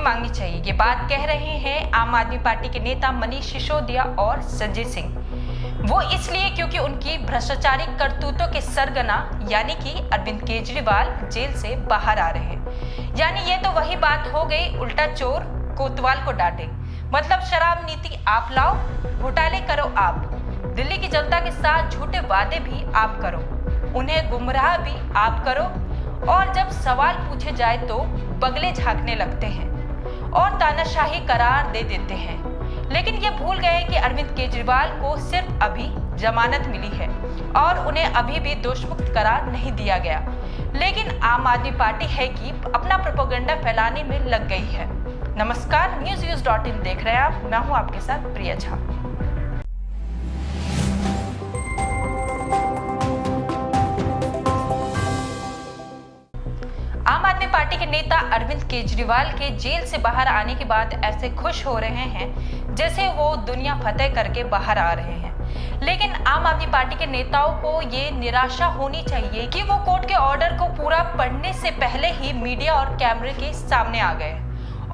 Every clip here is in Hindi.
मांगनी चाहिए। ये बात कह रहे हैं आम आदमी पार्टी के नेता मनीष सिसोदिया और संजय सिंह। वो इसलिए क्योंकि उनकी भ्रष्टाचारी करतूतों के सरगना यानी कि अरविंद केजरीवाल जेल से बाहर आ रहे हैं। यानी ये तो वही बात हो गई, उल्टा चोर कोतवाल को डांटे। मतलब शराब नीति आप लाओ, घोटाले करो आप, दिल्ली की जनता के साथ झूठे वादे भी आप करो, उन्हें गुमराह भी आप करो, और जब सवाल पूछे जाए तो बगले झांकने लगते हैं और तानाशाही करार दे देते हैं। लेकिन ये भूल गए कि अरविंद केजरीवाल को सिर्फ अभी जमानत मिली है और उन्हें अभी भी दोषमुक्त करार नहीं दिया गया। लेकिन आम आदमी पार्टी है कि अपना प्रोपेगेंडा फैलाने में लग गई है। नमस्कार, newsviews.in देख रहे हैं आप, मैं हूं आपके साथ प्रिया झा। आम आदमी पार्टी के नेता अरविंद केजरीवाल के जेल से बाहर आने के बाद ऐसे खुश हो रहे हैं जैसे वो दुनिया फतेह करके बाहर आ रहे हैं। लेकिन आम आदमी पार्टी के नेताओं को ये निराशा होनी चाहिए कि वो कोर्ट के ऑर्डर को पूरा पढ़ने से पहले ही मीडिया और कैमरे के सामने आ गए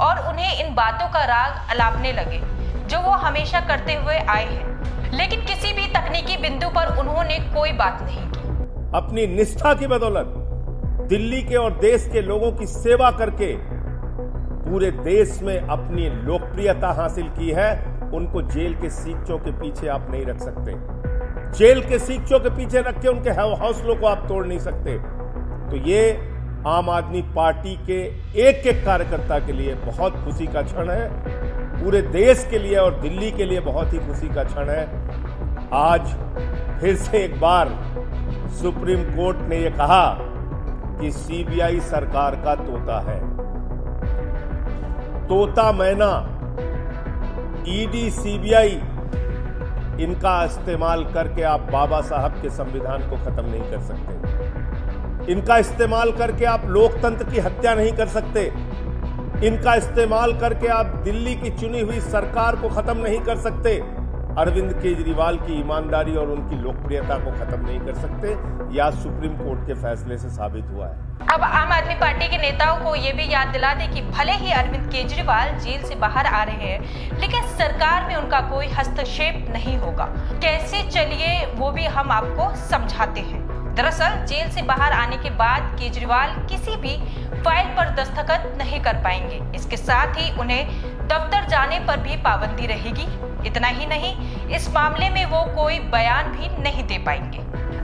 और उन्हें इन बातों का राग अलापने लगे जो वो हमेशा करते हुए आए हैं। लेकिन किसी भी तकनीकी बिंदु पर उन्होंने कोई बात नहीं की। अपनी निष्ठा की बदौलत दिल्ली के और देश के लोगों की सेवा करके पूरे देश में अपनी लोकप्रियता हासिल की है। उनको जेल के सीखचों के पीछे आप नहीं रख सकते। जेल के सीखचों के पीछे रख के उनके हौसलों को आप तोड़ नहीं सकते। तो ये आम आदमी पार्टी के एक एक कार्यकर्ता के लिए बहुत खुशी का क्षण है, पूरे देश के लिए और दिल्ली के लिए बहुत ही खुशी का क्षण है। आज फिर से एक बार सुप्रीम कोर्ट ने यह कहा कि सीबीआई सरकार का तोता है। तोता मैना, ईडी, सीबीआई, इनका इस्तेमाल करके आप बाबा साहब के संविधान को खत्म नहीं कर सकते। इनका इस्तेमाल करके आप लोकतंत्र की हत्या नहीं कर सकते। इनका इस्तेमाल करके आप दिल्ली की चुनी हुई सरकार को खत्म नहीं कर सकते। अरविंद केजरीवाल की ईमानदारी और उनकी लोकप्रियता को खत्म नहीं कर सकते। यह सुप्रीम कोर्ट के फैसले से साबित हुआ है। अब आम आदमी पार्टी के नेताओं को ये भी याद दिला दे कि भले ही अरविंद केजरीवाल जेल से बाहर आ रहे हैं, लेकिन सरकार में उनका कोई हस्तक्षेप नहीं होगा। कैसे चलिए वो भी हम आपको समझाते हैं। दरअसल जेल से बाहर आने के बाद केजरीवाल किसी भी फाइल पर दस्तखत नहीं कर पाएंगे। इसके साथ ही उन्हें दफ्तर जाने पर भी पाबंदी रहेगी। इतना ही नहीं, इस मामले में वो कोई बयान भी नहीं दे पाएंगे।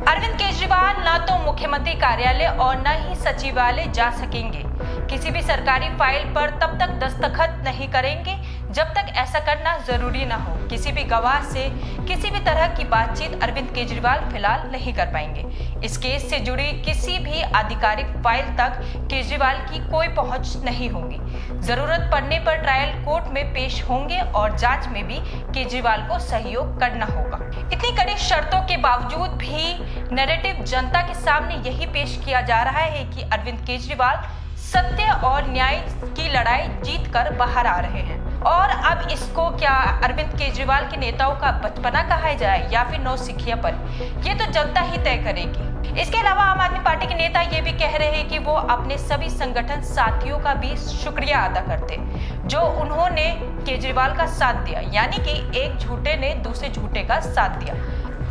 अरविंद केजरीवाल न तो मुख्यमंत्री कार्यालय और न ही सचिवालय जा सकेंगे। किसी भी सरकारी फाइल पर तब तक दस्तखत नहीं करेंगे जब तक ऐसा करना जरूरी न हो। किसी भी गवाह से किसी भी तरह की बातचीत अरविंद केजरीवाल फिलहाल नहीं कर पाएंगे। इस केस से जुड़ी किसी भी आधिकारिक फाइल तक केजरीवाल की कोई पहुंच नहीं होगी। जरूरत पड़ने पर ट्रायल कोर्ट में पेश होंगे और जांच में भी केजरीवाल को सहयोग करना होगा। इतनी कड़ी शर्तों के बावजूद भी नैरेटिव जनता के सामने यही पेश किया जा रहा है कि अरविंद केजरीवाल सत्य और न्याय की लड़ाई जीत कर बाहर आ रहे हैं। और अब इसको क्या अरविंद केजरीवाल के नेताओं का बचपना कहा जाए या फिर नौसिखियापन, ये तो जनता ही तय करेगी। इसके अलावा आम आदमी पार्टी के नेता ये भी कह रहे हैं कि वो अपने सभी संगठन साथियों का भी शुक्रिया अदा करते जो उन्होंने केजरीवाल का साथ दिया, यानी कि एक झूठे ने दूसरे झूठे का साथ दिया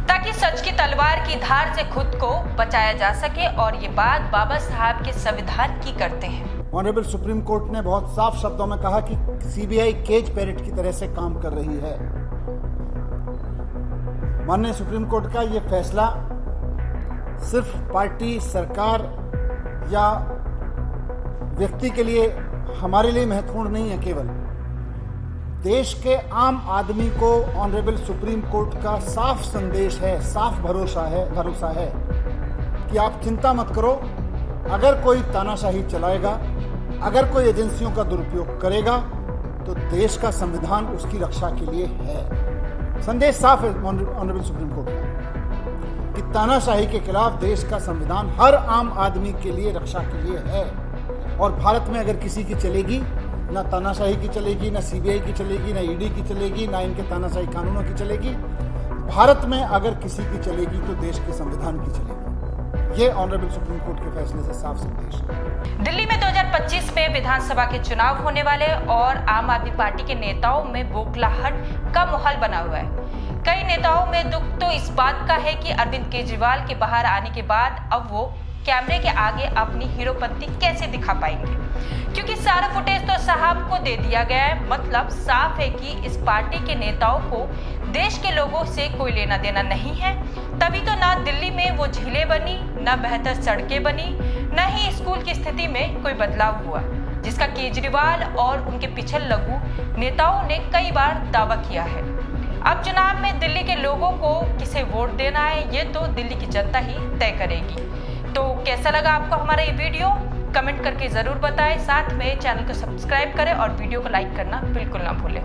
ताकि सच की तलवार की धार से खुद को बचाया जा सके। और ये बात बाबा साहब के संविधान की करते हैं। ऑनरेबल सुप्रीम कोर्ट ने बहुत साफ शब्दों में कहा कि सीबीआई केज पैरेट की तरह से काम कर रही है। माननीय सुप्रीम कोर्ट का यह फैसला सिर्फ पार्टी, सरकार या व्यक्ति के लिए, हमारे लिए महत्वपूर्ण नहीं है। केवल देश के आम आदमी को ऑनरेबल सुप्रीम कोर्ट का साफ संदेश है, साफ भरोसा है कि आप चिंता मत करो। अगर कोई तानाशाही चलाएगा, अगर कोई एजेंसियों का दुरुपयोग करेगा, तो देश का संविधान उसकी रक्षा के लिए है। संदेश साफ है ऑनरेबल सुप्रीम कोर्ट का कि तानाशाही के खिलाफ देश का संविधान हर आम आदमी के लिए रक्षा के लिए है। और भारत में अगर किसी की चलेगी, ना तानाशाही की चलेगी, ना सीबीआई की चलेगी, ना ईडी की चलेगी, ना इनके तानाशाही कानूनों की चलेगी। भारत में अगर किसी की चलेगी तो देश के संविधान की चलेगी। ये ऑनरेबल सुप्रीम कोर्ट के फैसले से साफ संदेश है। दिल्ली में 2025 में विधानसभा के चुनाव होने वाले और आम आदमी पार्टी के नेताओं में बौखलाहट का माहौल बना हुआ है। कई नेताओं में दुख तो इस बात का है कि अरविंद केजरीवाल के बाहर आने के बाद अब वो कैमरे के आगे अपनी हीरोपंती कैसे दिखा पाएंगे, क्योंकि सारा फुटेज तो साहब को दे दिया गया है। मतलब साफ है कि इस पार्टी के नेताओं को देश के लोगों से कोई लेना देना नहीं है। तभी तो ना दिल्ली में वो झीलें बनी, ना बेहतर सड़कें बनी, न ही स्कूल की स्थिति में कोई बदलाव हुआ, जिसका केजरीवाल और उनके पीछे लगू नेताओं ने कई बार दावा किया है। अब चुनाव में दिल्ली के लोगों को किसे वोट देना है, ये तो दिल्ली की जनता ही तय करेगी। तो कैसा लगा आपको हमारा ये वीडियो, कमेंट करके जरूर बताएं। साथ में चैनल को सब्सक्राइब करें और वीडियो को लाइक करना बिल्कुल ना भूलें।